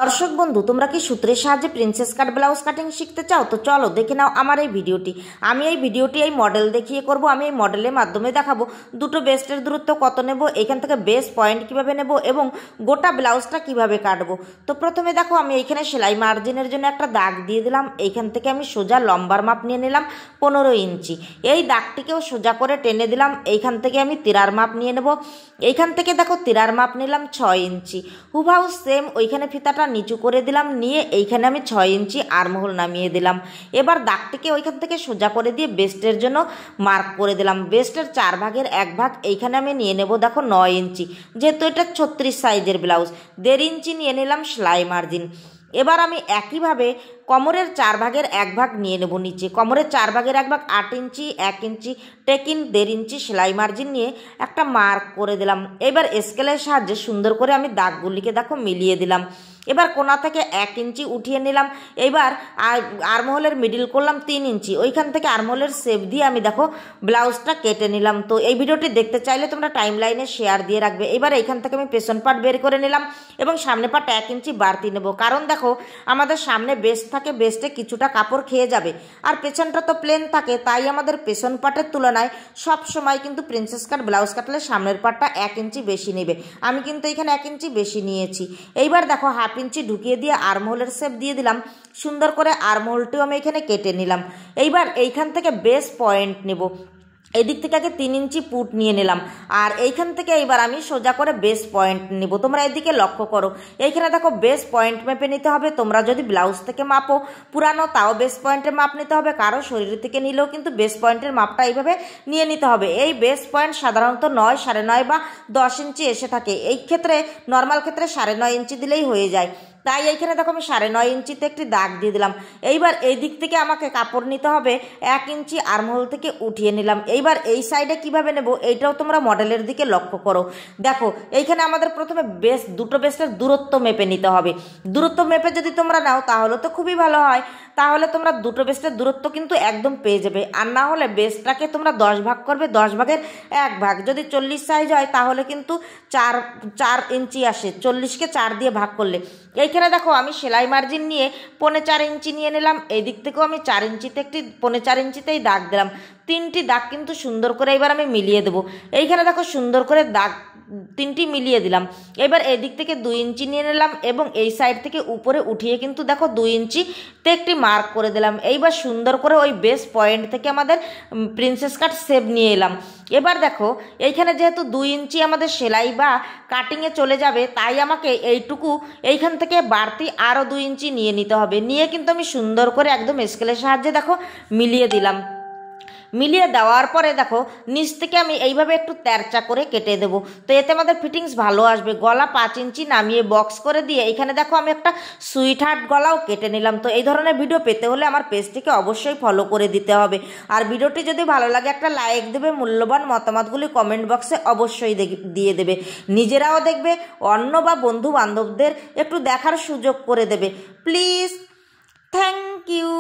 দর্শক বন্ধু, তোমরা কি সূত্রের সাহায্যে প্রিন্সেস কাট ব্লাউজ কাটিং শিখতে চাও? তো চলো দেখে নাও আমার এই ভিডিওটি। আমি এই ভিডিওটি এই মডেল দেখিয়ে করব। আমি এই মডেলের মাধ্যমে দেখাবো দুটো বেস্টের দূরত্ব কত নেব, এখান থেকে বেস্ট পয়েন্ট কিভাবে নেব এবং গোটা ব্লাউজটা কিভাবে কাটবো। তো প্রথমে দেখো, আমি এইখানে সেলাই মার্জিনের জন্য একটা দাগ দিয়ে দিলাম। এইখান থেকে আমি সোজা লম্বার মাপ নিয়ে নিলাম 15 ইঞ্চি। এই দাগটিকেও সোজা করে টেনে দিলাম। এইখান থেকে আমি তিরার মাপ নিয়ে নেব। এইখান থেকে দেখো তিরার মাপ নিলাম 6 ইঞ্চি। হুবহু সেম ওইখানে ফিতাটা নিচু করে দিলাম, নিয়ে এইখানে আমি 6 ইঞ্চি আর্মহোল নামিয়ে দিলাম। এবার দাগটিকে ওইখান থেকে সোজা করে দিয়ে বেস্টের জন্য মার্ক করে দিলাম। বেস্টের 4 ভাগের 1 ভাগ এইখানে আমি নিয়ে নেব দেখো 9 ইঞ্চি, যেহেতু এটা 36 সাইজের ব্লাউজ। 1.5 ইঞ্চি নিয়ে নিলাম সেলাই মার্জিন। এবার আমি একইভাবে কোমরের 4 ভাগের 1 ভাগ নিয়ে নেব নিচে। কোমরের 4 ভাগের 1 ভাগ 8 ইঞ্চি, 1 ইঞ্চি টেকিন 1.5 ইঞ্চি সেলাই মার্জিন নিয়ে একটা মার্ক করে দিলাম। এবার স্কেলের সাহায্যে সুন্দর করে আমি দাগগুলিকে দেখো মিলিয়ে দিলাম। এবার কোনা থেকে 1 ইঞ্চি উঠিয়ে নিলাম। এবার আর্মহোলের মিডিল করলাম 3 ইঞ্চি। ওইখান থেকে আর্মহোলের শেপ দিয়ে আমি দেখো ব্লাউজটা কেটে নিলাম। তো এই ভিডিওটি দেখতে চাইলে তোমরা টাইম লাইনে শেয়ার দিয়ে রাখবে। এবার এইখান থেকে আমি পেছন পার্ট বের করে নিলাম এবং সামনে পার্ট 1 ইঞ্চি বাড়তি নেব, কারণ দেখো আমাদের সামনে বেস্ট থাকে, বেস্টে কিছুটা কাপড় খেয়ে যাবে, আর পেছনটা তো প্লেন থাকে, তাই আমাদের পেছন পার্টের তুলনায় সব সময় কিন্তু প্রিন্সেস কাট ব্লাউজ কাটলে সামনের পার্টটা 1 ইঞ্চি বেশি নেবে। আমি কিন্তু এখানে 1 ইঞ্চি বেশি নিয়েছি। এইবার দেখো 1/2 ইঞ্চি ঢুকিয়ে দিয়ে আর্মহোলের শেপ দিয়ে দিলাম। সুন্দর করে আর্মহোলটিও আমি এখানে কেটে নিলাম। এইবার এইখান থেকে বেস পয়েন্ট নেব। এদিক থেকে আগে 3 ইঞ্চি পুট নিয়ে নিলাম, আর এইখান থেকে এইবার আমি সোজা করে বেস পয়েন্ট নেব। তোমরা এদিকে লক্ষ্য করো, এইখানে দেখো বেস পয়েন্ট মেপে নিতে হবে। তোমরা যদি ব্লাউজ থেকে মাপো পুরানো, তাও বেস পয়েন্টের মাপ নিতে হবে। কারো শরীর থেকে নিলেও কিন্তু বেস পয়েন্টের মাপটা এইভাবে নিয়ে নিতে হবে। এই বেস পয়েন্ট সাধারণত 9, 9.5 বা 10 ইঞ্চি এসে থাকে। এই ক্ষেত্রে নর্মাল ক্ষেত্রে 9.5 ইঞ্চি দিলেই হয়ে যায়। তাই এইখানে দেখো আমি 9.5 ইঞ্চিতে একটি দাগ দিয়ে দিলাম। এইবার এই দিক থেকে আমাকে কাপড় নিতে হবে 1 ইঞ্চি আর্মহোল থেকে উঠিয়ে নিলাম। এইবার এই সাইডে কিভাবে নেব এইটাও তোমরা মডেলের দিকে লক্ষ্য করো। দেখো এইখানে আমাদের প্রথমে দুটো বেস্টের দূরত্ব মেপে নিতে হবে। দূরত্ব মেপে যদি তোমরা নাও তাহলে তো খুবই ভালো হয়। তাহলে তোমরা দুটো বেস্টের দূরত্ব কিন্তু একদম পেয়ে যাবে। আর না হলে বেস্টটাকে তোমরা 10 ভাগ করবে, 10 ভাগের 1 ভাগ। যদি 40 সাইজ হয় তাহলে কিন্তু 4 ইঞ্চি আসে, 40কে 4 দিয়ে ভাগ করলে। এইখানে দেখো আমি সেলাই মার্জিন নিয়ে 4.25 ইঞ্চি নিয়ে নিলাম। এই দিক থেকেও আমি 4 ইঞ্চিতে একটি 4.25 ইঞ্চিতেই দাগ দিলাম। 3টি দাগ কিন্তু সুন্দর করে এবার আমি মিলিয়ে দেবো। এইখানে দেখো সুন্দর করে দাগ 3টি মিলিয়ে দিলাম। এবার এই দিক থেকে 2 ইঞ্চি নিয়ে নিলাম এবং এই সাইড থেকে উপরে উঠিয়ে কিন্তু দেখো 2 ইঞ্চিতে একটি মার্ক করে দিলাম। এইবার সুন্দর করে ওই বেস পয়েন্ট থেকে আমাদের প্রিন্সেস কাট শেপ নিয়ে এলাম। এবার দেখো এইখানে যেহেতু 2 ইঞ্চি আমাদের সেলাই বা কাটিংয়ে চলে যাবে, তাই আমাকে এইখান থেকে বাড়তি আরও 2 ইঞ্চি নিয়ে নিতে হবে। নিয়ে কিন্তু আমি সুন্দর করে একদম স্কেলের সাহায্যে দেখো মিলিয়ে দিলাম। মিলিয়ে দেওয়ার পরে দেখো নিচ থেকে আমি এইভাবে একটু তেরচা করে কেটে দেবো। তো এতে আমাদের ফিটিংস ভালো আসবে। গলা 5 ইঞ্চি নামিয়ে বক্স করে দিয়ে এখানে দেখো আমি একটা সুইট হার্ট গলাও কেটে নিলাম। তো এই ধরনের ভিডিও পেতে হলে আমার পেজটিকে অবশ্যই ফলো করে দিতে হবে। আর ভিডিওটি যদি ভালো লাগে একটা লাইক দেবে, মূল্যবান মতামতগুলি কমেন্ট বক্সে অবশ্যই দিয়ে দেবে। নিজেরাও দেখবে, অন্য বা বন্ধু বান্ধবদের একটু দেখার সুযোগ করে দেবে প্লিজ। Thank you.